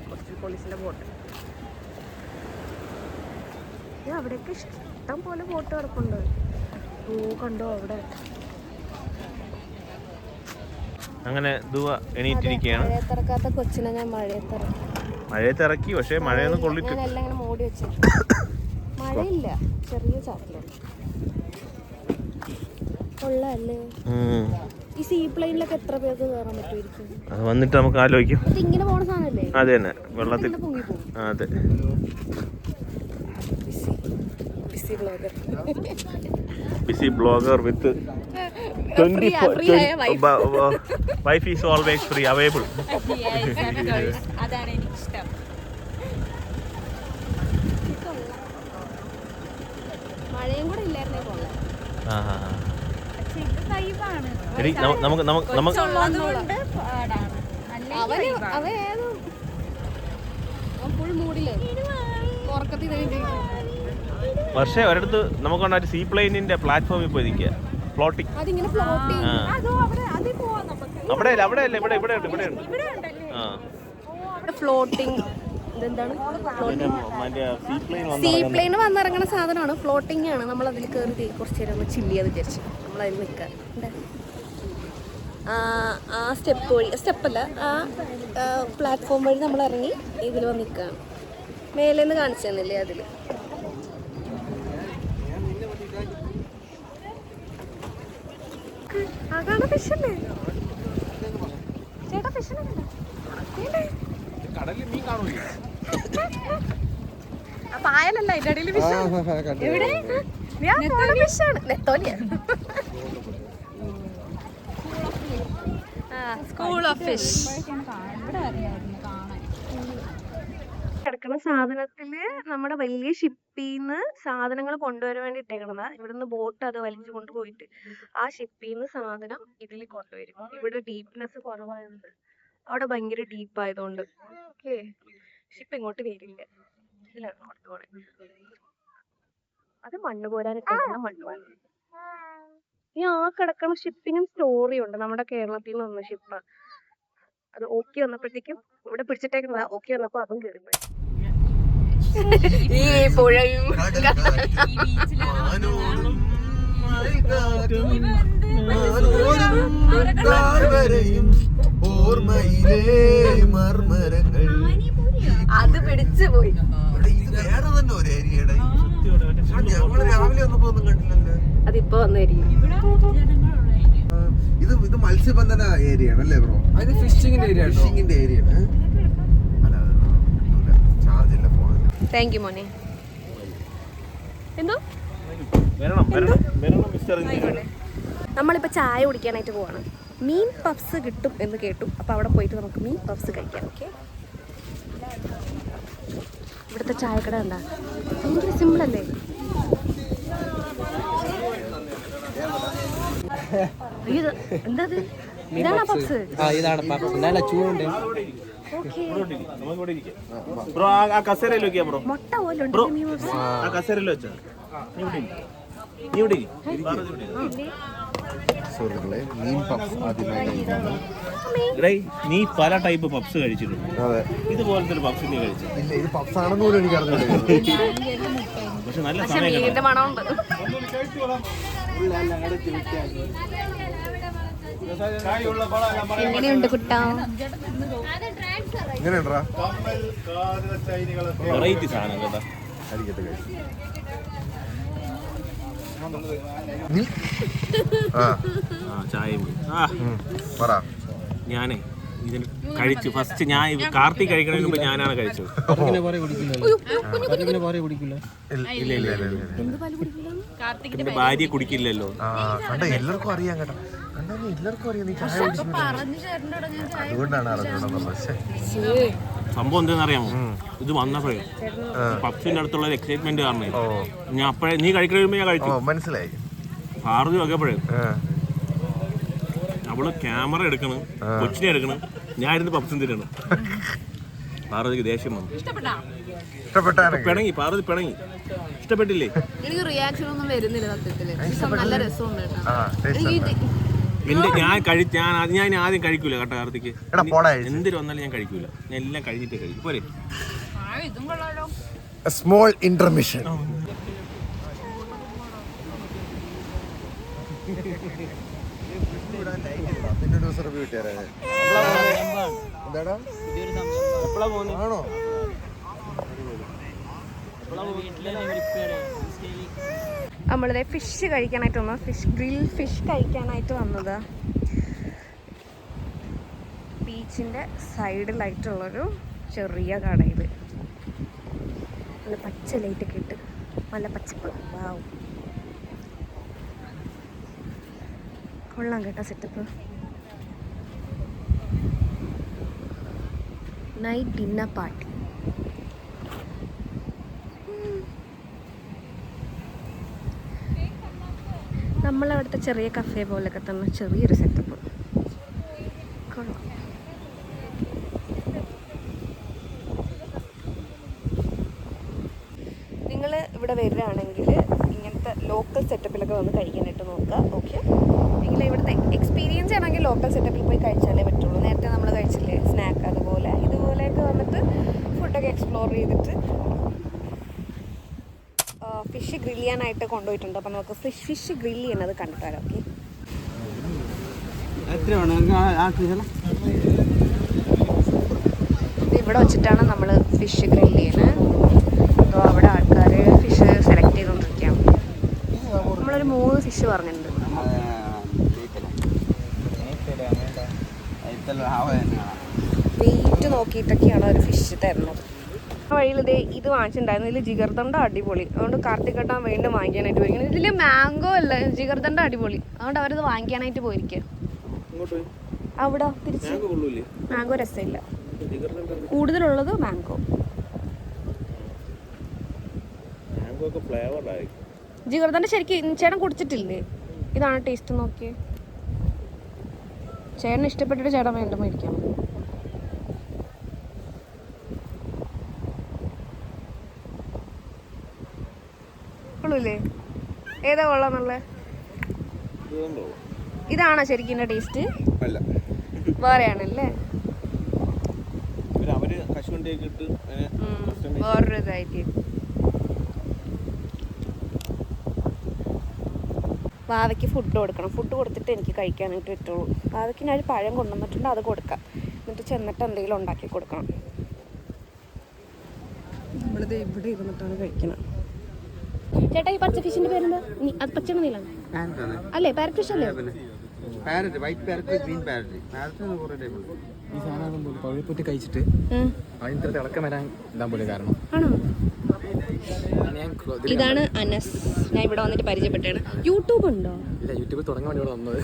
കോസ്റ്റൽ പോലീസിന്റെ ബോട്ട്. അവിടെയൊക്കെ ഇഷ്ടം പോലെ ബോട്ട് കിടപ്പുണ്ട്. കണ്ടോ അവിടെ. അങ്ങനെ ദുവ എണീറ്റിരിക്കുകയാണ്. മഴയത്തിറക്കാത്ത കൊച്ചിനെ ഞാൻ മഴയത്തിറക്കി, പക്ഷെ മഴയൊന്നും കൊള്ളിട്ട് എല്ലാം ഇങ്ങനെ മൂടി വെച്ചു. മഴയില്ല, ചെറിയ ചാറ്റലുണ്ട്. കൊള്ളാല്ലേ? ഈ സീ പ്ലെയിനിലൊക്കെ എത്ര പേർക്ക് കയറാൻ പറ്റുമായിരിക്കും? അത് വന്നിട്ട് നമുക്ക് ആലോചിക്കാം. ഇങ്ങനെ പോണ സാധനല്ലേ? അതെ തന്നെ, വെള്ളത്തിൽ. അതെ, busy blogger with 24 wife is always free available. അതാണ് എനിക്കിഷ്ടം. മഴയും കൂടെ ഇല്ലായിരുന്നേ കൊള്ളാം. പക്ഷേ ഒരിടത്ത് നമുക്കുണ്ടായ സീ പ്ലെയിനിന്റെ പ്ലാറ്റ്ഫോമിൽ പോയി നിൽക്കുക, ഫ്ലോട്ടിങ്. അവിടെ അല്ല, ഇവിടെ ഫ്ലോട്ടിങ്. ഇതെന്താണ്? സീ പ്ലെയിൻ വന്നിറങ്ങുന്ന സാധനമാണ്, ഫ്ലോട്ടിംഗ് ആണ്. നമ്മൾ അതിൽ കയറി കുറച്ച് നേരം ചില്ല് ചെയ്യാന്ന് വിചാരിച്ചു. നമ്മളതിൽ നിൽക്കാൻ ആ സ്റ്റെപ്പ് വഴി, സ്റ്റെപ്പല്ല, ആ പ്ലാറ്റ്ഫോം വഴി നമ്മൾ ഇറങ്ങി ഇതിൽ വന്ന് നിൽക്കുകയാണ്. മേലേന്ന് കാണിച്ചു തന്നില്ലേ അതിൽ. അതാണ് ഫിഷല്ലേ ചേട്ടാ? ഫിഷിനെ പായലല്ല, അതിന്റെ അടിയിൽ ഫിഷ്. എവിടെ? ഫിഷാണ്, നെത്തോലിയ. School of fish. കിടക്കുന്ന സാധനത്തില് നമ്മുടെ വലിയ ഷിപ്പിന്ന് സാധനങ്ങൾ കൊണ്ടുവരാൻ വേണ്ടി ഇട്ടേക്കണതാ. ഇവിടുന്ന് ബോട്ട് അത് വലിച്ചു കൊണ്ടുപോയിട്ട് ആ ഷിപ്പിന്ന് സാധനം ഇതിൽ കൊണ്ടുവരും. ഇവിടെ ഡീപ്നെസ് കുറവായതുകൊണ്ട്, അവിടെ ഭയങ്കര ഡീപ്പ് ആയതുകൊണ്ട് ഓക്കെ ഷിപ്പ് ഇങ്ങോട്ട് വരില്ല. അത് മണ്ണ് പോരാനൊക്കെ മണ്ണ് പോരാൻ. ഈ ആ കിടക്കുന്ന ഷിപ്പിനും സ്റ്റോറി ഉണ്ട്. നമ്മുടെ കേരളത്തിൽ നിന്ന് വന്ന ഷിപ്പ്. അത് ഓക്കെ വന്നപ്പോഴത്തേക്കും ഇവിടെ പിടിച്ചിട്ടേക്കുന്നതാ. ഓക്കെ വന്നപ്പോ അതും കയറിപ്പോയി. ഈ പുഴയും ഓർമ്മയിലേ മർമരങ്ങൾ. അത് പിടിച്ചു പോയി. ഇത് വേറെ തന്നെ ഒരു ഏരിയയുടെ. ഞങ്ങള് രാവിലെ ഒന്നും ഒന്നും കണ്ടില്ലല്ലോ. അതിപ്പോ വന്നായിരിക്കും. ഇത് മത്സ്യബന്ധന ഏരിയ ആണല്ലേ ബ്രോ? അത് ഫിഷിങ്ങിന്റെ ഏരിയ ഫിഷിങ്ങിന്റെ ഏരിയ ആണ്. ചാർജ് ഇല്ല ഫോണിൽ. താങ്ക് യു മോനെ. എന്തോ നമ്മളിപ്പോ ചായ കുടിക്കാനായിട്ട് പോവാണ്. മീൻ പഫ്സ് കിട്ടും എന്ന് കേട്ടു. അപ്പോൾ അവിടെ പോയിട്ട് നമുക്ക് മീൻ പഫ്സ് കഴിക്കാം. ഓക്കെ, ഇവിടുത്തെ ചായക്കട എന്താ ഭയങ്കര സിമ്പിളല്ലേ? എന്താ ഇതാണോ പഫ്സ്? ഇതാണ് നല്ല ചൂടുണ്ട്. ബ്രോ ആ കസേരയിൽ വെക്കാം ബ്രോ. മുട്ട പോലെ ഉണ്ട് മീൻ പഫ്സ്. ആ കസേരയിൽ വെച്ചാ നീ ഇവിടെ സുഹൃത്തുക്കളെ, മീൻ പഫ് ആദ്യമായി കഴിക്കുന്നു. നീ പല ടൈപ്പ് പപ്സ് കഴിച്ചിട്ടുണ്ട്. അതെ, ഇതുപോലത്തെ ഒരു പപ്സ് നീ കഴിച്ചു? ഇല്ല, ഇത് പഫ്സ് ആണെന്ന് പോലും എനിക്ക് അറിഞ്ഞില്ല. പക്ഷെ നല്ല പക്ഷെ സമയം മീനിന്റെ മണമുണ്ട്. എങ്ങനെയുണ്ട് കുട്ടാ? എങ്ങനെയുണ്ടാ? വെറൈറ്റി സാധനം കേട്ടോ. അരിക്കട്ടെ കഴിച്ചു. ആ ചായയും പറ. ഞാനേ ഇതിന് കഴിച്ചു. ഫസ്റ്റ് ഞാൻ കാർത്തിക് കഴിക്കുന്നതിന് മുമ്പ് ഞാനാണ് കഴിച്ചത്. ഇല്ല ഇല്ല പിന്നെ ഭാര്യ കുടിക്കില്ലല്ലോ. കണ്ട എല്ലാവർക്കും അറിയാം കേട്ടോ. കണ്ടാ എല്ലാവർക്കും അറിയാം നീ ചായ കുടിക്കുന്നു. അതുകൊണ്ടാണ് അറിഞ്ഞത്. സംഭവം എന്താണെന്ന് അറിയാമോ? ഇത് വന്നപ്പോഴേ പപ്സിന്റെ അടുത്തുള്ള എക്സൈറ്റ്മെന്റ് കാരണം ഞാൻ അപ്പഴേ നീ കഴിക്കുന്ന ഞാൻ കഴിച്ചു. മനസ്സിലായി. പാർവതി വകപ്പോഴേ അവള് ക്യാമറ എടുക്കണം, കൊച്ചിനെ എടുക്കണം, ഞാൻ ഇരുന്ന് പപ്സും തിരണം. പാർവതിക്ക് ദേഷ്യം വന്നു. പിണങ്ങി, പാർവതി പിണങ്ങി. ഇഷ്ടപ്പെട്ടില്ലേ? എനിക്ക് റിയാക്ഷൻ ഒന്നും വരുന്നില്ല സത്യത്തില്. നല്ല രസമുണ്ട് കേട്ടോ. ഞാൻ ആദ്യം കഴിക്കൂല കേട്ടോ കാർത്തിക്ക്. എന്തിനു വന്നാലും ഞാൻ കഴിക്കൂല. ഞാൻ എല്ലാം കഴിഞ്ഞിട്ടേ കഴിക്കും. പോരെ സ്മോൾ ഇന്റർമിഷൻ. ആണോ? നമ്മളിത് ഫിഷ് കഴിക്കാനായിട്ട് വന്നു. ഗ്രിൽ ഫിഷ് കഴിക്കാനായിട്ട് വന്നത് ബീച്ചിൻ്റെ സൈഡിലായിട്ടുള്ളൊരു ചെറിയ കടയിൽ. നല്ല പച്ച ലൈറ്റൊക്കെ ഇട്ട് നല്ല പച്ചപ്പ്. വാവ്, കൊള്ളാം കേട്ടോ സെറ്റപ്പ്. Night dinner party. നമ്മളവിടുത്തെ ചെറിയ കഫേ പോലെയൊക്കെ തന്നെ ചെറിയൊരു സെറ്റപ്പ്. കൊള്ളാം. നിങ്ങൾ ഇവിടെ വരികയാണെങ്കിൽ ഇങ്ങനത്തെ ലോക്കൽ സെറ്റപ്പിലൊക്കെ വന്ന് കഴിക്കാനായിട്ട് നോക്കുക. ഓക്കെ, നിങ്ങൾ ഇവിടുത്തെ എക്സ്പീരിയൻസ് ആണെങ്കിൽ ലോക്കൽ സെറ്റപ്പിൽ പോയി കഴിച്ചാലേ പറ്റുള്ളൂ. നേരത്തെ നമ്മൾ കഴിച്ചില്ലേ സ്നാക്ക്, അതുപോലെ ഇതുപോലെയൊക്കെ വന്നിട്ട് ഫുഡൊക്കെ എക്സ്പ്ലോർ ചെയ്തിട്ട് ഫിഷ് ഗ്രില്ല് ചെയ്യാനായിട്ട് കൊണ്ടുപോയിട്ടുണ്ട്. അപ്പം നമുക്ക് ഫിഷ് ഗ്രില്ല് ചെയ്യുന്നത് കണ്ടിട്ട് വരാം. ഓക്കെ, ഇവിടെ വെച്ചിട്ടാണ് നമ്മൾ ഫിഷ് ഗ്രില്ല് ചെയ്യുന്നത്. അപ്പോൾ അവിടെ ആൾക്കാർ ഫിഷ് സെലക്ട് ചെയ്തുകൊണ്ടിരിക്കുകയാണ്. നമ്മളൊരു 3 ഫിഷ് പറഞ്ഞിട്ടുണ്ട്. വെയിറ്റ് നോക്കിയിട്ടൊക്കെയാണ് ഒരു ഫിഷ് തരുന്നത്. വഴിയിൽ ഇത് വാങ്ങിച്ചിട്ടുണ്ടായിരുന്നു. ഇതിൽ ജിഗർദണ്ട അടിപൊളി. അതുകൊണ്ട് കാർത്തികേട്ടൻ വീണ്ടും വാങ്ങിക്കാനായിട്ട് പോയിരിക്കുന്നത്. ഇതിൽ മാംഗോ അല്ല, ജിഗർദണ്ട അടിപൊളി. അതുകൊണ്ട് അവരത് വാങ്ങിക്കാനായിട്ട് പോയിരിക്കുക. അവിടെ തിരിച്ച് മാംഗോ രസമില്ല, കൂടുതലുള്ളത് മാംഗോ. ജിഗർദണ്ട ശരിക്കും ചേട്ടൻ കുടിച്ചിട്ടില്ലേ? ഇതാണ് ടേസ്റ്റ്. നോക്കിയേ, ചേട്ടന് ഇഷ്ടപ്പെട്ടിട്ട് ചേട്ടൻ വീണ്ടും മേടിക്കാം. കൊള്ളൂല്ലേ? ഏതാ കൊള്ളാന്നുള്ള? ഇതാണോ ശരിക്കും ടേസ്റ്റ്? വേറെയാണല്ലേ? കശുവണ്ടിയൊക്കെ ഇട്ട് വേറൊരു ഇതായിട്ട്. വാവയ്ക്ക് ഫുഡ് കൊടുക്കണം. ഫുഡ് കൊടുത്തിട്ട് എനിക്ക് കഴിക്കാനായിട്ട് പറ്റുള്ളൂ. വാവയ്ക്ക് ഞാൻ ഒരു പഴം കൊണ്ടുവന്നിട്ടുണ്ട്, അത് കൊടുക്കാം. എന്നിട്ട് ചെന്നിട്ട് എന്തെങ്കിലും ഉണ്ടാക്കി കൊടുക്കണം. നമ്മളിത് ഇവിടെ ഇരുന്നിട്ടാണ് കഴിക്കണം. ചേട്ടാ, ഈ പച്ച ഫിഷിന്റെ പേരെന്താ? അത് പച്ച നീലാണ് അല്ലേ? പാരറ്റ് ഫിഷ് അല്ലേ? ഈ സാധനം പഴുപ്പൂറ്റി കഴിച്ചിട്ട് അതിന് തിളക്കം വരാൻ ഇതാൻ പോലെ കാരണം. ആണോ? ഇതാണ് അനസ്. ഞാൻ ഇവിടെ വന്നിട്ട് പരിചയപ്പെട്ടാണ്. യൂട്യൂബ് ഉണ്ടോ? ഇല്ല, യൂട്യൂബിൽ തുടങ്ങാൻ വേണ്ടി വന്നത്.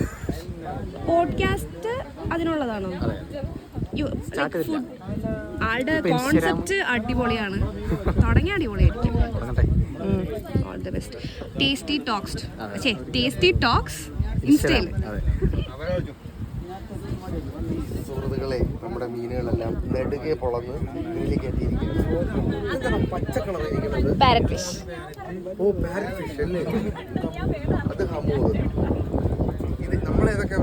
പോഡ്കാസ്റ്റ് അതിനുള്ളതാണോ? ആളുടെ കോൺസെപ്റ്റ് അടിപൊളിയാണ്. തുടങ്ങിയ അടിപൊളിയായിരിക്കും. All the best. Tasty talks ഇൻസ്റ്റയിൽ. സുഹൃത്തുക്കളെ, നമ്മുടെ മീനുകളെല്ലാം നെടുകെ പൊളന്ന് ഇതിലേക്ക് കയറ്റിയിരിക്കുന്നത്. പച്ച കളറിരിക്കുന്നത് പാരറ്റ് ഫിഷ്. ഓ, പാരറ്റ് ഫിഷ് അല്ലേ? അത് ഹമൂർ. ഇത് നമ്മളേതൊക്കെ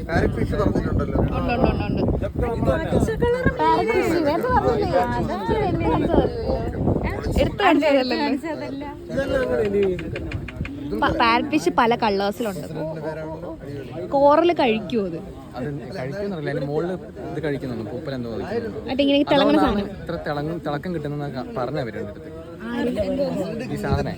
പാരറ്റ് ഫിഷ് പറഞ്ഞിട്ടുണ്ടല്ലോ. പാരറ്റ് ഫിഷ് പല കളേഴ്സിലുണ്ട്. കോറൽ കഴിക്കുമോ? അത് കഴിക്കുന്നില്ല, അതിന്റെ മുകളിൽ ഇത് കഴിക്കുന്നുണ്ട്. പൂപ്പലെന്തോ ഇത്ര തിളക്കം കിട്ടുന്ന പറഞ്ഞവരുണ്ട് ഈ സാധനം.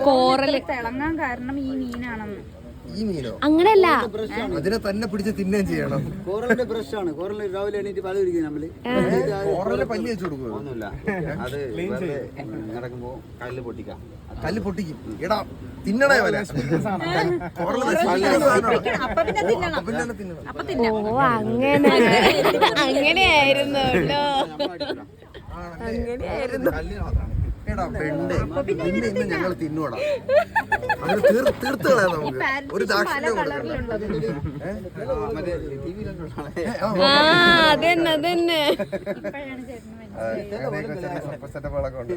കോറല് തിളങ്ങാൻ കാരണം ഈ മീനാണെന്ന്. ഈ മീനോ? അങ്ങനെയല്ല, അതിനെ തന്നെ പിടിച്ച് തിന്നുകയും ചെയ്യണം. കോറലിന്റെ ബ്രഷ് ആണ്. കോറൽ രാവിലെ എണീറ്റ് പല പിടിക്കും നമ്മള്. കോറലിനെ പല്ലി വെച്ച് കൊടുക്കും. ഒന്നുമില്ല, അത് നടക്കുമ്പോ കല്ല് പൊട്ടിക്കാം. കല്ല് പൊട്ടിക്കും. എടാ, തിന്നണേ വരെ. ഓ അങ്ങനെ അങ്ങനെയായിരുന്നു. എടാ പെണ്ണ്, നിന്നെ ഇന്ന് ഞങ്ങൾ തിന്നൂടാ. അങ്ങനെ തീർത്ത് കളയാം നമുക്ക്. ഒരു ദാക്ഷിണ്യം കൊടുക്കണം. അതന്നെ സെറ്റപ്പുകളൊക്കെ ഉണ്ട്.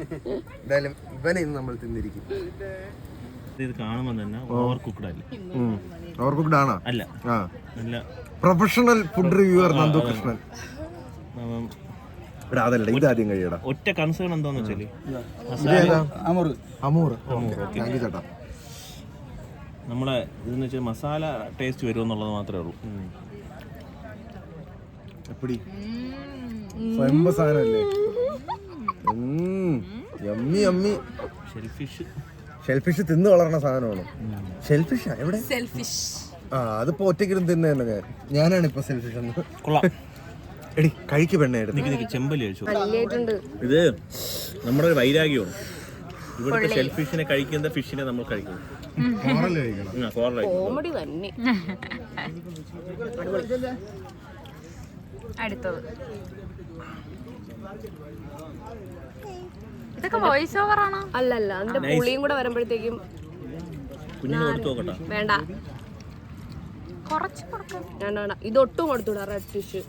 എന്തായാലും ഇവനെ ഇന്ന് നമ്മൾ തിന്നിരിക്കും. ഇത് കാണുമ്പോൾ തന്നെ ഓവർ കുക്ക്ഡ് അല്ല. ഓവർ കുക്ക്ഡ് ആണോ? അല്ല, ആ, നല്ല professional food reviewer Nandu Krishnan. അതല്ല, ഇത് ആദ്യം കഴിയടാ. ഒറ്റ കൺസേൺ എന്താന്ന് വെച്ചാല് ചേട്ടാ, നമ്മളെ ഇതെന്ന് വെച്ചാൽ മസാല ടേസ്റ്റ് വരും എന്നുള്ളത് മാത്രമേ ഉള്ളൂ. എപ്പടി സ്വയംഭ സാധനല്ലേ? യമ്മി. ഷെൽഫിഷ് തിന്ന് വളർന്ന സാധനമാണ്. ഷെൽഫിഷാ എവിടെ? ആ, അതിപ്പോ ഒറ്റയ്ക്കിരുന്ന് തിന്നെ. ഞാനാണ് ഇപ്പൊ സെൽഫിഷ് എന്ന്. കൊള്ളാം. എടി, കഴിക്ക് പെണ്ണായിരുന്നു. ചെമ്പല്ലി കഴിച്ചു. ഇത് നമ്മുടെ ഒരു വൈരാഗ്യമാണ്. ഇവിടുത്തെ ഷെൽഫിഷിനെ കഴിക്കുന്ന ഫിഷിനെ നമ്മൾ കഴിക്കണം. കോമഡി തന്നെ. അടുത്തത് ഇതൊക്കെ വോയിസ് ഓവർ ആണോ? അല്ലല്ല, അതിന്റെ പുളിയും കൂടെ വരുമ്പോഴത്തേക്കും കുഞ്ഞിനെ കൊടുത്തു നോക്കട്ടെ. വേണ്ട, കുറച്ച് കൊടുക്കാം. വേണ്ട. ഇതൊട്ടും കൊടുത്തൂടാ റെഡ് ഫിഷ്.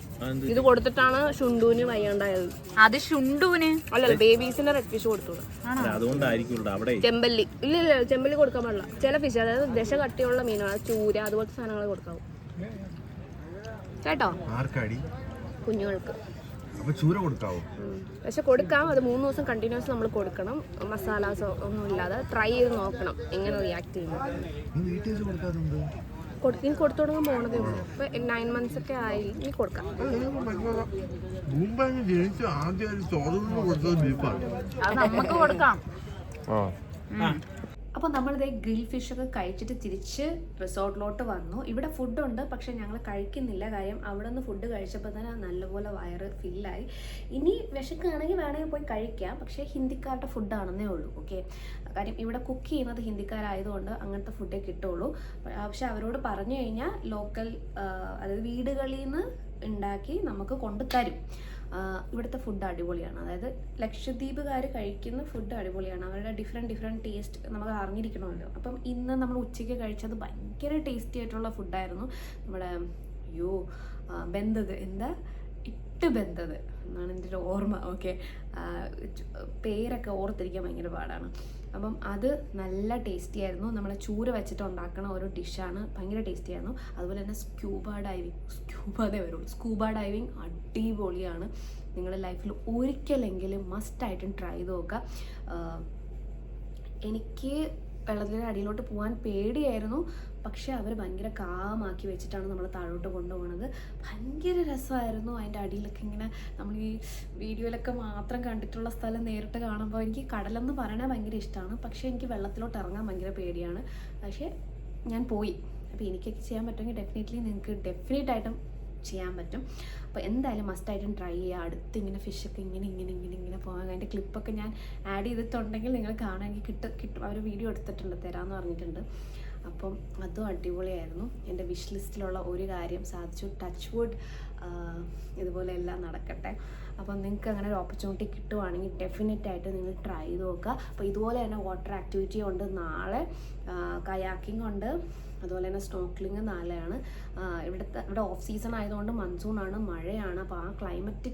ഇത് കൊടുത്തിട്ടാണ് ഷുണ്ടൂന് വയ്യാണ്ടായത്. അത് ഷുണ്ടൂന് അല്ലല്ല, ബേബീസിന്റെ റെഡ് ഫിഷ് കൊടുത്തൂടാ. അതുകൊണ്ടായിരിക്കും അവിടെ ചെമ്പല്ലി. ഇല്ല, ചെമ്പല്ലി കൊടുക്കാൻ പാടില്ല. ചില ഫിഷ്, അതായത് ദശ കട്ടിയുള്ള മീനാണ്, ചൂര അതുപോലത്തെ സാധനങ്ങൾ കൊടുക്കാവൂ കേട്ടോ. കുഞ്ഞുങ്ങൾക്ക് ചൂര കൊടുക്കാവോ? പക്ഷെ കൊടുക്കാം. അത് 3 ദിവസം കണ്ടിന്യൂസ് നമ്മൾ കൊടുക്കണം. മസാലാസോ ഒന്നും ഇല്ലാതെ ട്രൈ ചെയ്ത് നോക്കണം എങ്ങനെ റിയാക്ട് ചെയ്യുന്നത്. ഇനി കൊടുത്തു തുടങ്ങാൻ പോണതേ ഉള്ളൂ. ഇപ്പൊ 9 months ഒക്കെ ആയി. ഇനി കൊടുക്കാം. അത് നമുക്ക് കൊടുക്കാം. അപ്പോൾ നമ്മളിതേ ഗ്രിൽ ഫിഷൊക്കെ കഴിച്ചിട്ട് തിരിച്ച് റിസോർട്ടിലോട്ട് വന്നു. ഇവിടെ ഫുഡുണ്ട്, പക്ഷെ ഞങ്ങൾ കഴിക്കുന്നില്ല. കാര്യം അവിടെ നിന്ന് ഫുഡ് കഴിച്ചപ്പോൾ തന്നെ നല്ലപോലെ വയറ് ഫില്ലായി. ഇനി വിശക്കുകയാണെങ്കിൽ വേണമെങ്കിൽ പോയി കഴിക്കാം, പക്ഷേ ഹിന്ദിക്കാരുടെ ഫുഡാണെന്നേ ഉള്ളൂ. ഓക്കെ, കാര്യം ഇവിടെ കുക്ക് ചെയ്യുന്നത് ഹിന്ദിക്കാരായതുകൊണ്ട് അങ്ങനത്തെ ഫുഡേ കിട്ടുള്ളൂ. പക്ഷെ അവരോട് പറഞ്ഞു കഴിഞ്ഞാൽ ലോക്കൽ, അതായത് വീടുകളിൽ നിന്ന് ഉണ്ടാക്കി നമുക്ക് കൊണ്ടുതരും. ഇവിടുത്തെ ഫുഡ് അടിപൊളിയാണ്. അതായത് ലക്ഷദ്വീപുകാർ കഴിക്കുന്ന ഫുഡ് അടിപൊളിയാണ്. അവരുടെ ഡിഫറെൻറ്റ് ടേസ്റ്റ് നമുക്ക് അറിഞ്ഞിരിക്കണമല്ലോ. അപ്പം ഇന്ന് നമ്മൾ ഉച്ചയ്ക്ക് കഴിച്ചത് ഭയങ്കര ടേസ്റ്റി ആയിട്ടുള്ള ഫുഡായിരുന്നു. നമ്മുടെ ബെന്തത്, ഇട്ട് ബെന്തത് എന്നാണ് എൻ്റെ ഒരു ഓർമ്മ. ഓക്കെ, പേരൊക്കെ ഓർത്തിരിക്കാൻ ഭയങ്കര പാടാണ്. അപ്പം അത് നല്ല ടേസ്റ്റി ആയിരുന്നു. നമ്മളെ ചൂര വെച്ചിട്ട് ഉണ്ടാക്കുന്ന ഒരു ഡിഷാണ്, ഭയങ്കര ടേസ്റ്റി ആയിരുന്നു. അതുപോലെ തന്നെ സ്കൂബ ഡൈവിങ് അടിപൊളിയാണ്. നിങ്ങളുടെ ലൈഫിൽ ഒരിക്കലെങ്കിലും മസ്റ്റായിട്ടും ട്രൈ ചെയ്ത് നോക്കുക. എനിക്ക് വെള്ളത്തിൻ്റെ അടിയിലോട്ട് പോകാൻ പേടിയായിരുന്നു, പക്ഷേ അവർ ഭയങ്കര കാമാക്കി വെച്ചിട്ടാണ് നമ്മൾ താഴോട്ട് കൊണ്ടുപോകുന്നത്. ഭയങ്കര രസമായിരുന്നു. അതിൻ്റെ അടിയിലൊക്കെ ഇങ്ങനെ നമ്മൾ ഈ വീഡിയോയിലൊക്കെ മാത്രം കണ്ടിട്ടുള്ള സ്ഥലം നേരിട്ട് കാണുമ്പോൾ എനിക്ക് കടലെന്ന് പറയണത് ഭയങ്കര ഇഷ്ടമാണ്, പക്ഷേ എനിക്ക് വെള്ളത്തിലോട്ട് ഇറങ്ങാൻ ഭയങ്കര പേടിയാണ്. പക്ഷേ ഞാൻ പോയി. അപ്പോൾ എനിക്കൊക്കെ ചെയ്യാൻ പറ്റുമെങ്കിൽ ഡെഫിനറ്റ്ലി നിങ്ങൾക്ക് ഡെഫിനറ്റായിട്ടും ചെയ്യാൻ പറ്റും. അപ്പോൾ എന്തായാലും മസ്റ്റായിട്ടും ട്രൈ ചെയ്യുക. അടുത്ത് ഇങ്ങനെ ഫിഷൊക്കെ ഇങ്ങനെ പോകാൻ അതിൻ്റെ ക്ലിപ്പൊക്കെ ഞാൻ ആഡ് ചെയ്തിട്ടുണ്ടെങ്കിൽ നിങ്ങൾ കാണാൻ എനിക്ക് കിട്ടും. അവർ വീഡിയോ എടുത്തിട്ടുണ്ട്, തരാമെന്ന് പറഞ്ഞിട്ടുണ്ട്. അപ്പം അതും അടിപൊളിയായിരുന്നു. എൻ്റെ വിഷ് ലിസ്റ്റിലുള്ള ഒരു കാര്യം സാധിച്ചു. ടച്ച് വുഡ് ഇതുപോലെ എല്ലാം നടക്കട്ടെ. അപ്പം നിങ്ങൾക്ക് അങ്ങനെ ഒരു ഓപ്പർച്യൂണിറ്റി കിട്ടുവാണെങ്കിൽ ഡെഫിനറ്റായിട്ട് നിങ്ങൾ ട്രൈ ചെയ്ത് നോക്കുക. അപ്പോൾ ഇതുപോലെ തന്നെ വാട്ടർ ആക്ടിവിറ്റി ഉണ്ട് നാളെ, കയാക്കിംഗ് ഉണ്ട്, അതുപോലെ തന്നെ സ്നോർക്കലിംഗ് നാളെയാണ്. ഇവിടെ ഓഫ് സീസൺ ആയതുകൊണ്ട് മൺസൂണാണ്, മഴയാണ്. അപ്പോൾ ആ ക്ലൈമറ്റ്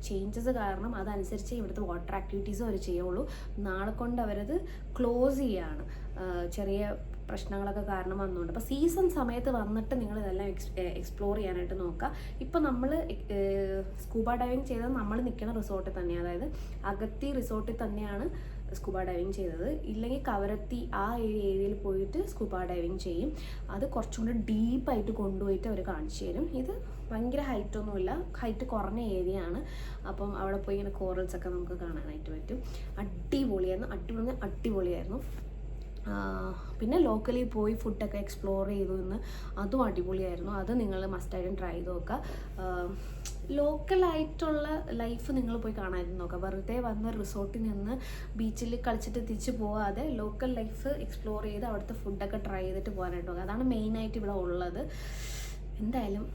ചേഞ്ചസ് കാരണം അതനുസരിച്ച് ഇവിടുത്തെ വാട്ടർ ആക്ടിവിറ്റീസ് അവർ ചെയ്യുള്ളൂ. നാളെ കൊണ്ട് അവരത് ക്ലോസ് ചെയ്യുകയാണ്, ചെറിയ പ്രശ്നങ്ങളൊക്കെ കാരണം വന്നുകൊണ്ട്. അപ്പോൾ സീസൺ സമയത്ത് വന്നിട്ട് നിങ്ങൾ ഇതെല്ലാം എക്സ്പ്ലോർ ചെയ്യാനായിട്ട് നോക്കുക. ഇപ്പം നമ്മൾ സ്കൂബ ഡൈവിങ് ചെയ്തത് നമ്മൾ നിൽക്കുന്ന റിസോർട്ടിൽ തന്നെയാണ്, അതായത് അഗത്തി റിസോർട്ടിൽ തന്നെയാണ് സ്കൂബ ഡൈവിങ് ചെയ്തത്. ഇല്ലെങ്കിൽ കവരത്തി ആ ഏരിയയിൽ പോയിട്ട് സ്കൂബ ഡൈവിങ് ചെയ്യും. അത് കുറച്ചും കൂടി ഡീപ്പായിട്ട് കൊണ്ടുപോയിട്ട് അവർ കാണിച്ചു തരും. ഇത് ഭയങ്കര ഹൈറ്റൊന്നുമില്ല, ഹൈറ്റ് കുറഞ്ഞ ഏരിയ ആണ്. അപ്പം അവിടെ പോയി ഇങ്ങനെ കോറൽസൊക്കെ നമുക്ക് കാണാനായിട്ട് പറ്റും. അടിപൊളിയായിരുന്നു. പിന്നെ ലോക്കലി പോയി ഫുഡൊക്കെ എക്സ്പ്ലോർ ചെയ്തു എന്ന്, അതും അടിപൊളിയായിരുന്നു. അത് നിങ്ങൾ മസ്റ്റായിട്ടും ട്രൈ ചെയ്ത് നോക്കുക. ലോക്കലായിട്ടുള്ള ലൈഫ് നിങ്ങൾ പോയി കാണാനായിട്ട് നോക്കുക. വെറുതെ വന്ന് റിസോർട്ടിൽ നിന്ന് ബീച്ചിൽ കളിച്ചിട്ട് തിരിച്ച് പോകാതെ ലോക്കൽ ലൈഫ് എക്സ്പ്ലോർ ചെയ്ത് അവിടുത്തെ ഫുഡൊക്കെ ട്രൈ ചെയ്തിട്ട് പോകാനായിട്ട് നോക്കുക. അതാണ് മെയിനായിട്ട് ഇവിടെ ഉള്ളത്. എന്തായാലും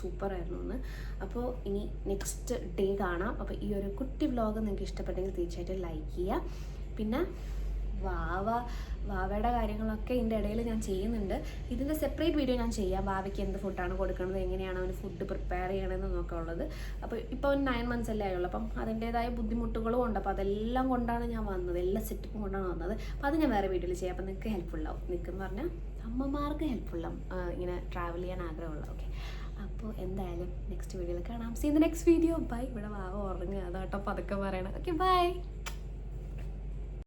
സൂപ്പറായിരുന്നു എന്ന്. അപ്പോൾ ഇനി നെക്സ്റ്റ് ഡേ കാണാം. അപ്പോൾ ഈ ഒരു കുട്ടി വ്ലോഗ് നിങ്ങൾക്ക് ഇഷ്ടപ്പെട്ടെങ്കിൽ തീർച്ചയായിട്ടും ലൈക്ക് ചെയ്യുക. പിന്നെ വാവയുടെ കാര്യങ്ങളൊക്കെ ഇതിൻ്റെ ഇടയിൽ ഞാൻ ചെയ്യുന്നുണ്ട്. ഇതിൻ്റെ സെപ്പറേറ്റ് വീഡിയോ ഞാൻ ചെയ്യാം. വാവയ്ക്ക് എന്ത് ഫുഡാണ് കൊടുക്കുന്നത്, എങ്ങനെയാണ് അവന് ഫുഡ് പ്രിപ്പയർ ചെയ്യണമെന്നൊക്കെ ഉള്ളത്. അപ്പോൾ ഇപ്പോൾ അവൻ 9 months അല്ലേ ആയുള്ളൂ. അപ്പം അതിൻ്റേതായ ബുദ്ധിമുട്ടുകളും ഉണ്ട്. അപ്പോൾ അതെല്ലാം കൊണ്ടാണ് ഞാൻ വന്നത്, എല്ലാ സെറ്റപ്പും കൊണ്ടാണ് വന്നത്. അപ്പോൾ അത് ഞാൻ വേറെ വീഡിയോയിൽ ചെയ്യാം. അപ്പോൾ നിങ്ങൾക്ക് ഹെൽപ്ഫുള്ളാവും. നിൽക്കെന്ന് പറഞ്ഞാൽ അമ്മമാർക്ക് ഹെൽപ്ഫുള്ളാവും, ഇങ്ങനെ ട്രാവൽ ചെയ്യാൻ ആഗ്രഹമുള്ള. ഓക്കെ, അപ്പോൾ എന്തായാലും നെക്സ്റ്റ് വീഡിയോയിൽ കാണാം. See in the next video. Bye. ഇവിടെ വാവ ഉറങ്ങുക, അതാട്ടോ പതുക്കെ പറയണം. Okay, by.